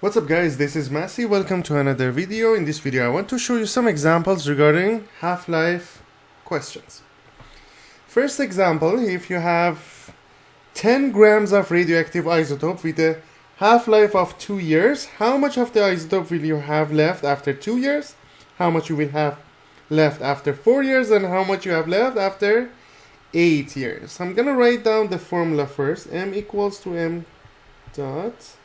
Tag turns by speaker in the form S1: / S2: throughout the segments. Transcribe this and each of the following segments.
S1: What's up guys, this is Massey. Welcome to another video. In this video I want to show you some examples regarding half-life questions. First example, if you have 10 grams of radioactive isotope with a half-life of 2 years, how much of the isotope will you have left after 2 years? How much you will have left after 4 years? And how much you have left after 8 years? I'm gonna write down the formula first. M equals to M dot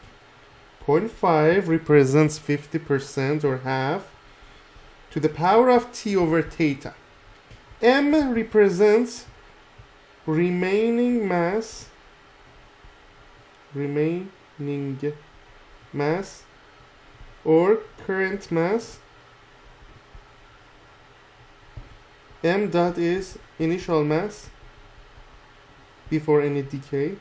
S1: 0.5 represents 50% or half to the power of T over theta. M represents remaining mass or current mass. M dot is initial mass before any decay.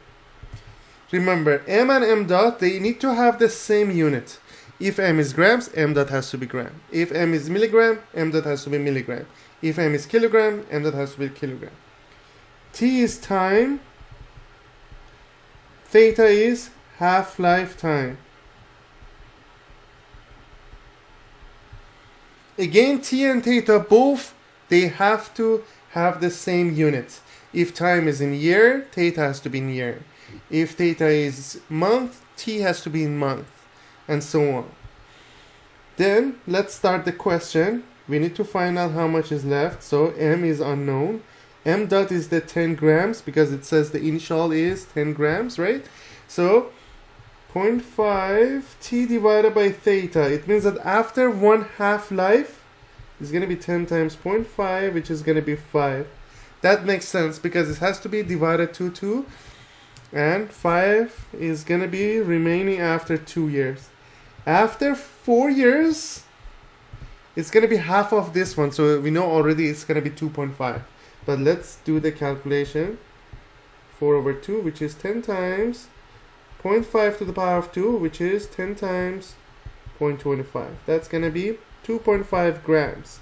S1: Remember, M and M dot, they need to have the same unit. If M is grams, M dot has to be gram. If M is milligram, M dot has to be milligram. If M is kilogram, M dot has to be kilogram. T is time. Theta is half-life time. Again, T and theta both, they have to have the same unit. If time is in year, theta has to be in year. If theta is month, T has to be in month, and so on. Then let's start the question. We need to find out how much is left. So M is unknown. M dot is the 10 grams because it says the initial is 10 grams, right? So 0.5 T divided by theta. It means that after one half-life, it's going to be 10 times 0.5, which is going to be 5. That makes sense because it has to be divided to 2. And 5 is going to be remaining after 2 years. After 4 years, it's going to be half of this one. So we know already it's going to be 2.5. But let's do the calculation. 4 over 2, which is 10 times 0.5 to the power of 2, which is 10 times 0.25. That's going to be 2.5 grams.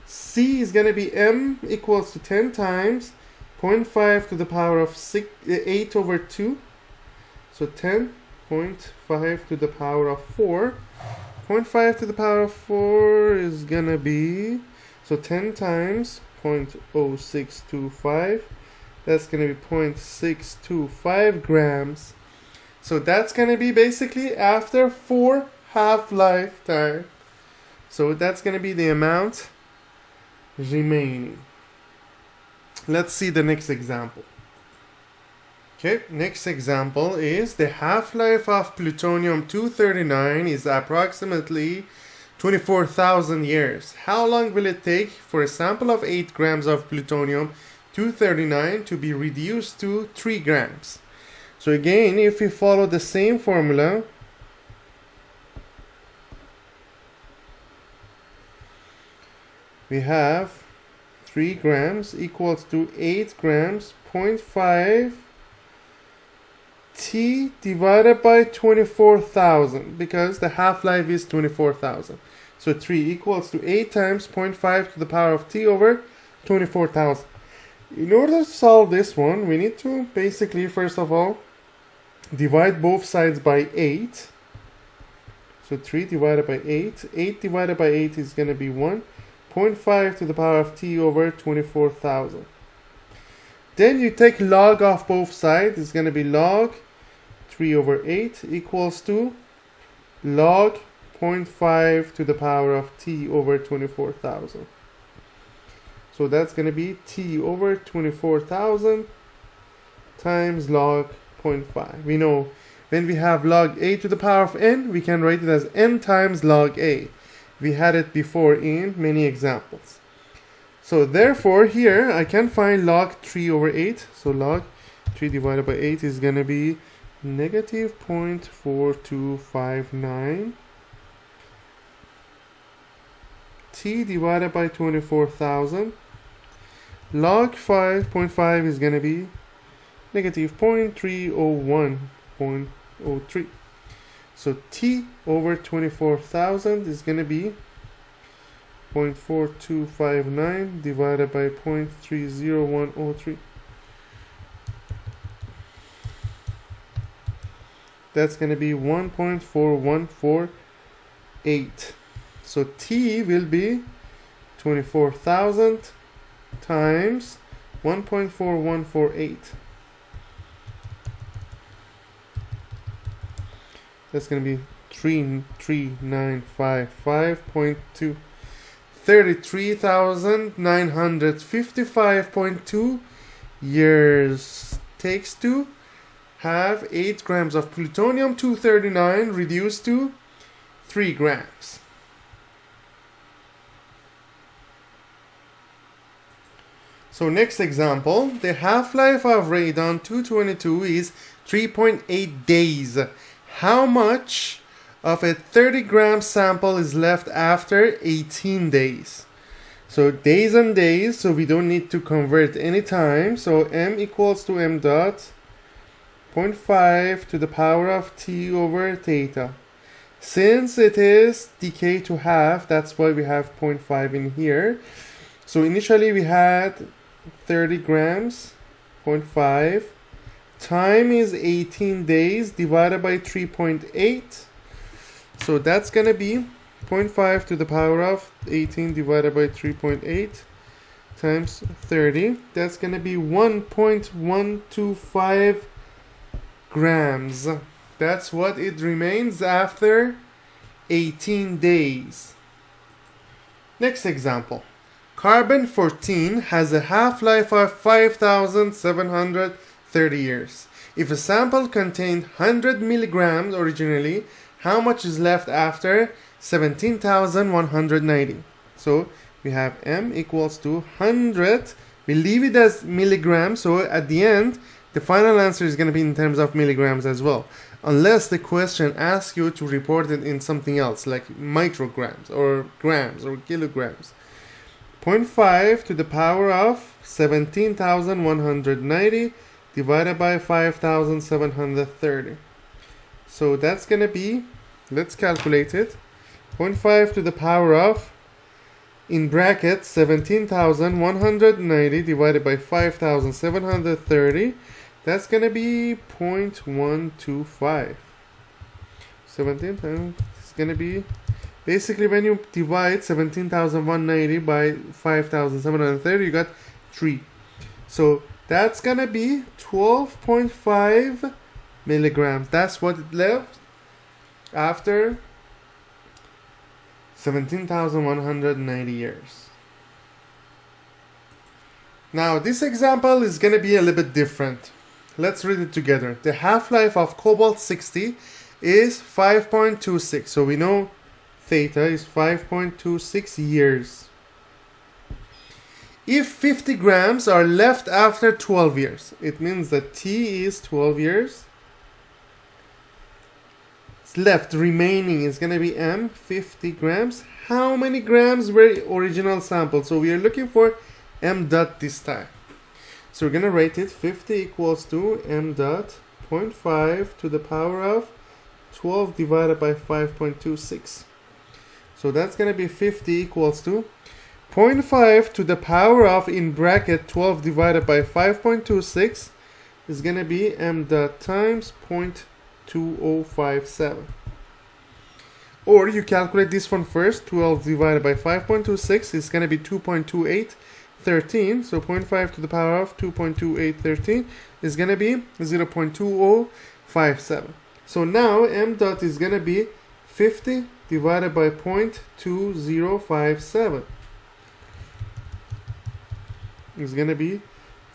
S1: C is going to be M equals to 10 times 0.5 to the power of 8 over 2. So 10.5 to the power of 4. 0.5 to the power of 4 is going to be, so 10 times 0.0625. That's going to be 0.625 grams. So that's going to be basically after 4 half-life time. So that's going to be the amount remaining. Let's see the next example. Okay, next example is the half-life of plutonium-239 is approximately 24,000 years. How long will it take for a sample of 8 grams of plutonium-239 to be reduced to 3 grams? So again, if we follow the same formula, we have 3 grams equals to 8 grams, 0.5 T divided by 24,000 because the half-life is 24,000. So 3 equals to 8 times 0.5 to the power of T over 24,000. In order to solve this one, we need to basically, first of all, divide both sides by 8. So 3 divided by 8. 8 divided by 8 is going to be 1. 0.5 to the power of T over 24,000. Then you take log of both sides. It's going to be log 3 over 8 equals to log 0.5 to the power of T over 24,000. So that's going to be T over 24,000 times log 0.5. We know when we have log A to the power of N, we can write it as N times log A. We had it before in many examples. So therefore here I can find log 3 over 8. So log 3 divided by 8 is going to be negative 0.4259. T divided by 24,000. Log 5.5 is going to be negative 0.301.03. So T over 24,000 is going to be 0.4259 divided by 0.30103. That's going to be 1.4148. So T will be 24,000 times 1.4148. That's going to be 33955.2. 33,955.2 years takes to have 8 grams of plutonium-239 reduced to 3 grams. So next example, the half-life of radon-222 is 3.8 days. How much of a 30-gram sample is left after 18 days? So days and days, so we don't need to convert any time. So m equals to m dot 0.5 to the power of t over theta. Since it is decay to half, that's why we have 0.5 in here. So initially we had 30 grams, 0.5. Time is 18 days divided by 3.8. So that's going to be 0.5 to the power of 18 divided by 3.8 times 30. That's going to be 1.125 grams. That's what it remains after 18 days. Next example. Carbon 14 has a half-life of 5,730 years. If a sample contained 100 milligrams originally, how much is left after 17,190? So we have m equals to 100. We leave it as milligrams, so at the end, the final answer is going to be in terms of milligrams as well. Unless the question asks you to report it in something else, like micrograms or grams or kilograms. 0.5 to the power of 17,190 divided by 5,730. So that's going to be, let's calculate it, 0.5 to the power of, in bracket, 17,190 divided by 5,730. That's going to be 0.125. 17 times, it's going to be, basically when you divide 17,190 by 5,730, you got 3. So that's going to be 12.5 milligrams. That's what it left after 17,190 years. Now this example is going to be a little bit different. Let's read it together. The half-life of cobalt-60 is 5.26. So we know theta is 5.26 years. If 50 grams are left after 12 years, it means that T is 12 years. It's left remaining is going to be M, 50 grams. How many grams were original sample? So we are looking for M dot this time. So we're going to write it 50 equals to M dot 0.5 to the power of 12 divided by 5.26. So that's going to be 50 equals to 0.5 to the power of, in bracket, 12 divided by 5.26 is going to be m dot times 0.2057. Or you calculate this one first. 12 divided by 5.26 is going to be 2.2813. So 0.5 to the power of 2.2813 is going to be 0.2057. So now m dot is going to be 50 divided by 0.2057 is going to be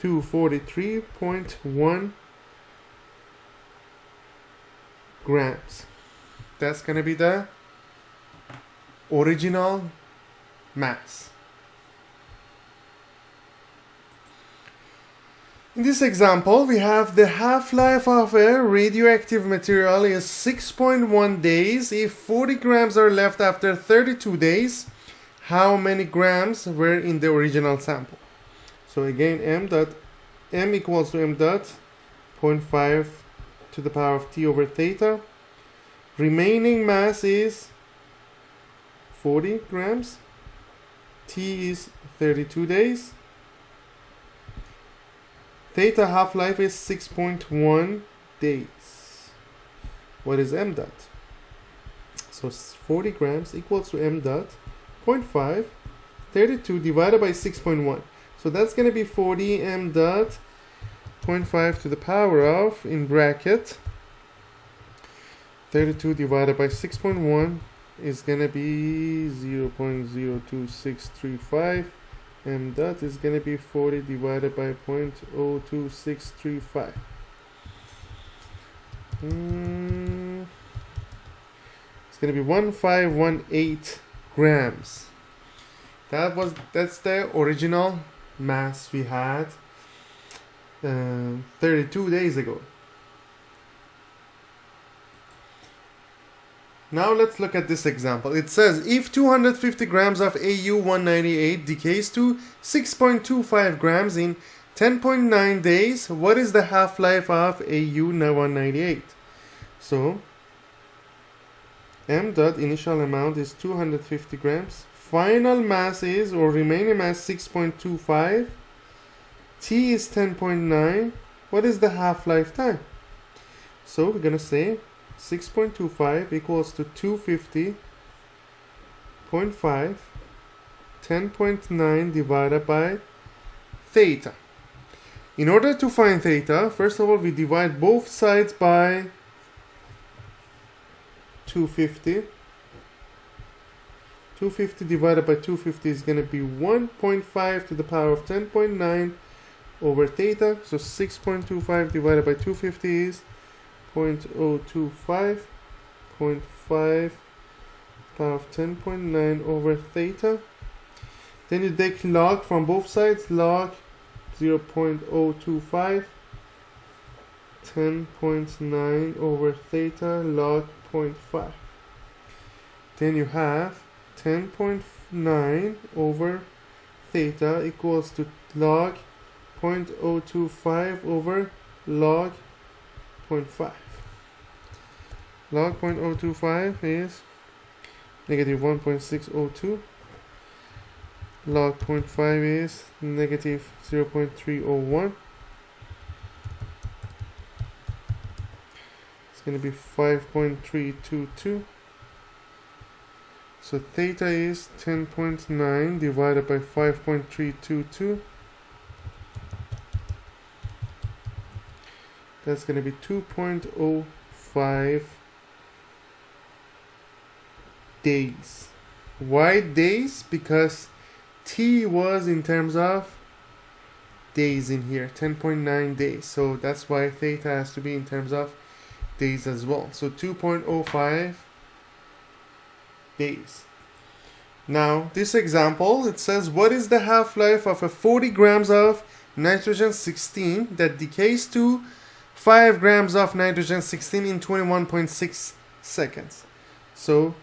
S1: 243.1 grams. That's going to be the original mass. In this example, we have the half-life of a radioactive material is 6.1 days. If 40 grams are left after 32 days, how many grams were in the original sample? So again, m equals to m dot 0.5 to the power of t over theta. Remaining mass is 40 grams. T is 32 days. Theta half-life is 6.1 days. what is m dot? So 40 grams equals to m dot 0.5, 32 divided by 6.1. So that's going to be 40 m dot 0.5 to the power of, in bracket, 32 divided by 6.1 is going to be 0.02635. M dot is going to be 40 divided by 0.02635. It's going to be 1518 grams. That's the original mass we had 32 days ago. Now let's look at this example. It says if 250 grams of AU198 decays to 6.25 grams in 10.9 days, what is the half-life of AU198? So m dot initial amount is 250 grams. Final mass is, or remaining mass, 6.25. T is 10.9. What is the half-life time? So we're going to say 6.25 equals to 250.5, 10.9 divided by theta. In order to find theta, first of all, we divide both sides by 250. 250 divided by 250 is going to be 1.5 to the power of 10.9 over theta. So 6.25 divided by 250 is 0.025, 0.5 power of 10.9 over theta. Then you take log from both sides, log 0.025, 10.9 over theta, log 0.5. Then you have 10.9 over theta equals to log 0.025 over log 0.5. Log 0.025 is negative 1.602. Log 0.5 is negative 0.301. It's going to be 5.322. So theta is 10.9 divided by 5.322. That's going to be 2.05 days. Why days? Because T was in terms of days in here, 10.9 days. So that's why theta has to be in terms of days as well. So 2.05 days. Now, this example, it says, what is the half-life of a 40 grams of nitrogen 16 that decays to 5 grams of nitrogen 16 in 21.6 seconds? So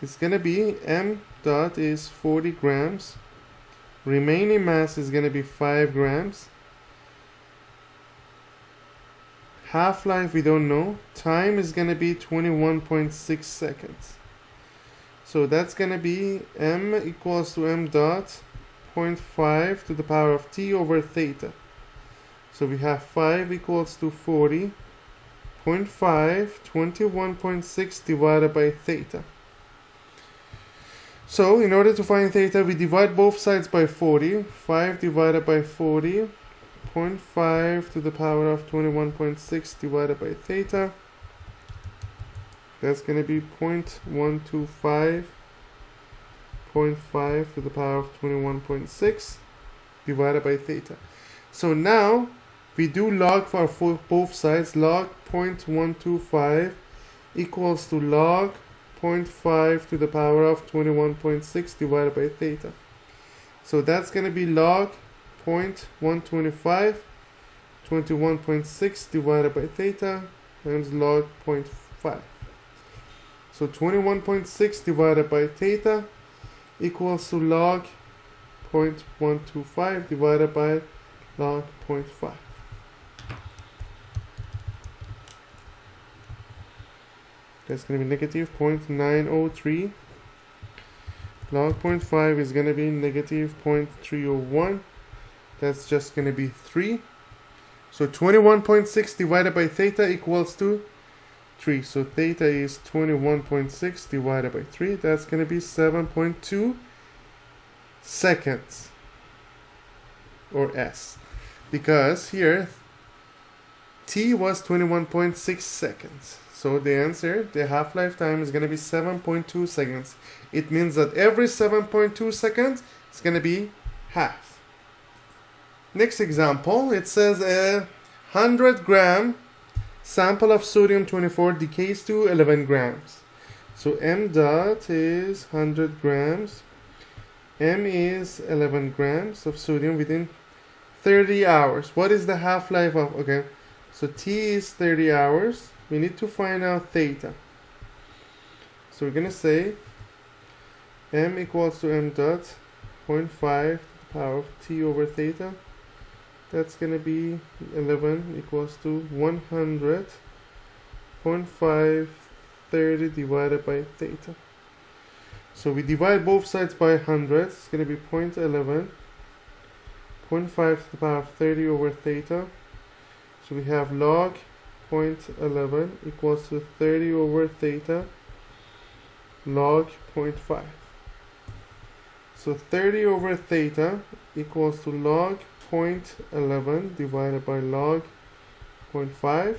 S1: it's going to be m dot is 40 grams. Remaining mass is going to be 5 grams. Half-life we don't know. Time is going to be 21.6 seconds. So that's going to be m equals to m dot 0.5 to the power of t over theta. So we have 5 equals to 40. 0.5, 21.6 divided by theta. So in order to find theta, we divide both sides by 40. 5 divided by 40. 0.5 to the power of 21.6 divided by theta. That's going to be 0.125. 0.5 to the power of 21.6 divided by theta. So now we do log for both sides. Log 0.125 equals to log 0.5 to the power of 21.6 divided by theta. So that's going to be log 0.125, 21.6 divided by theta times log 0.5. So 21.6 divided by theta equals to log 0.125 divided by log 0.5. That's going to be negative 0.903. Log 0.5 is going to be negative 0.301. That's just going to be 3. So 21.6 divided by theta equals to 3. So theta is 21.6 divided by 3. That's going to be 7.2 seconds, or s. Because here t was 21.6 seconds. So the answer, the half-life time, is going to be 7.2 seconds. It means that every 7.2 seconds is going to be half. Next example, it says a 100-gram sample of sodium-24 decays to 11 grams. So m dot is 100 grams. M is 11 grams of sodium within 30 hours. What is the half-life of? Okay, so t is 30 hours. We need to find out theta. So we're going to say m equals to m dot 0.5 to the power of t over theta. That's going to be 11 equals to 100 0.5 30 divided by theta. So we divide both sides by 100. It's going to be 0.11 0.5 to the power of 30 over theta. So we have log 0.11 equals to 30 over theta log 0.5. So 30 over theta equals to log 0.11 divided by log 0.5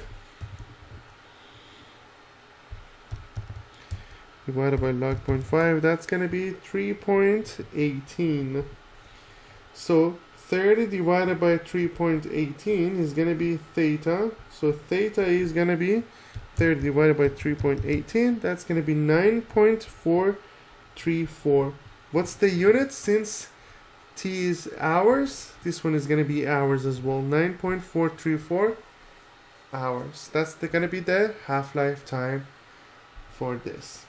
S1: divided by log 0.5. That's going to be 3.18. So 30 divided by 3.18 is going to be theta. So theta is going to be 30 divided by 3.18. That's going to be 9.434. What's the unit? Since t is hours, this one is going to be hours as well. 9.434 hours. That's going to be the half-life time for this.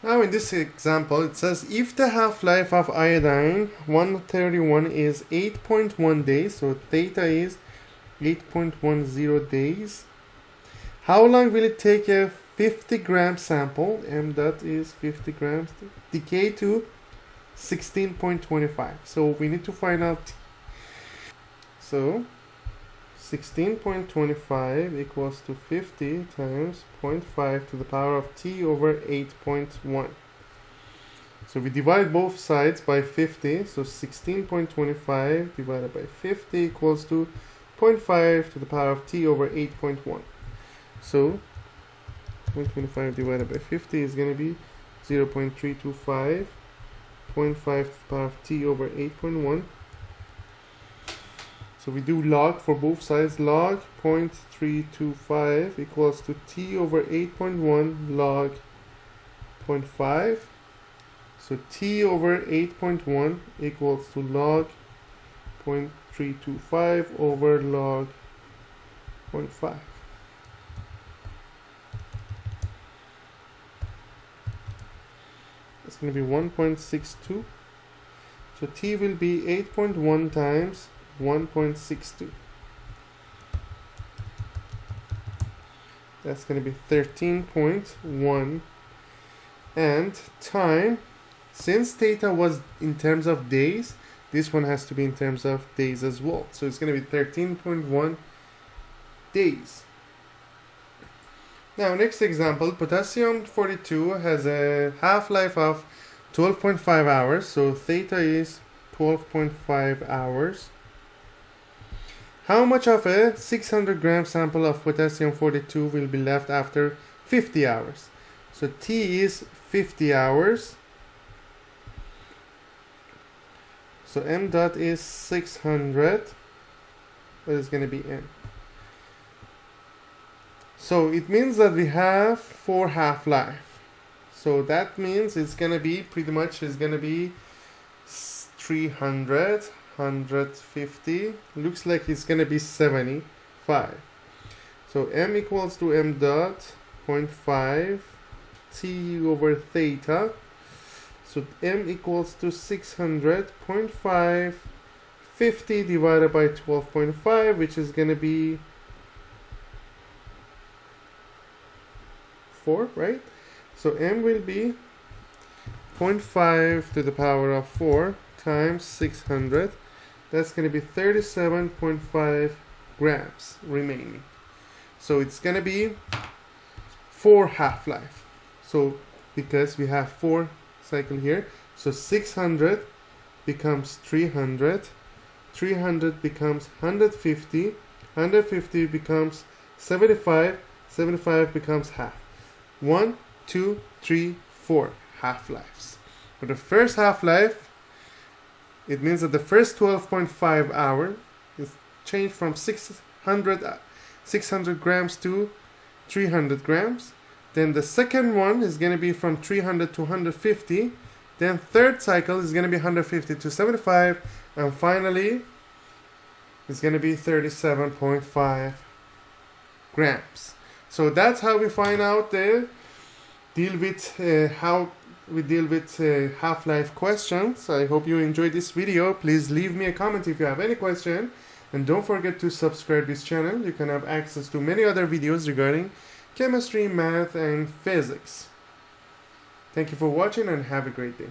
S1: Now in this example, it says if the half-life of iodine 131 is 8.1 days, so theta is 8.10 days, how long will it take a 50-gram sample, m dot is 50 grams, decay to 16.25? So we need to find out. So 16.25 equals to 50 times 0.5 to the power of t over 8.1. So we divide both sides by 50. So 16.25 divided by 50 equals to 0.5 to the power of t over 8.1. So 0.25 divided by 50 is going to be 0.325. 0.5 to the power of t over 8.1. So we do log for both sides. Log 0.325 equals to t over 8.1 log 0.5. So t over 8.1 equals to log 0.325 over log 0.5. It's going to be 1.62. So t will be 8.1 times 1.62. That's going to be 13.1. And time, since theta was in terms of days, this one has to be in terms of days as well. So it's going to be 13.1 days. Now next example, potassium 42 has a half-life of 12.5 hours. So theta is 12.5 hours. How much of a 600-gram sample of potassium 42 will be left after 50 hours? So t is 50 hours. So m dot is 600. What is going to be m? So it means that we have 4 half-life. So that means it's going to be pretty much is going to be 300. 150. Looks like it's gonna be 75. So m equals to m dot 0.5 t over theta. So m equals to 600.5 50 divided by 12.5, which is gonna be 4, right? So m will be 0.5 to the power of 4 times 600. that's going to be 37.5 grams remaining. So it's going to be 4 half-life. So because we have 4 cycle here, so 600 becomes 300, 300 becomes 150, 150 becomes 75, 75 becomes half. 1, 2, 3, 4 half-lives. For the first half-life, it means that the first 12.5 hour is changed from 600 grams to 300 grams. Then the second one is going to be from 300 to 150. Then third cycle is going to be 150 to 75. And finally, it's going to be 37.5 grams. So that's how we find out how we deal with half-life questions. I hope you enjoyed this video. Please leave me a comment if you have any question. And don't forget to subscribe this channel. You can have access to many other videos regarding chemistry, math, and physics. Thank you for watching and have a great day.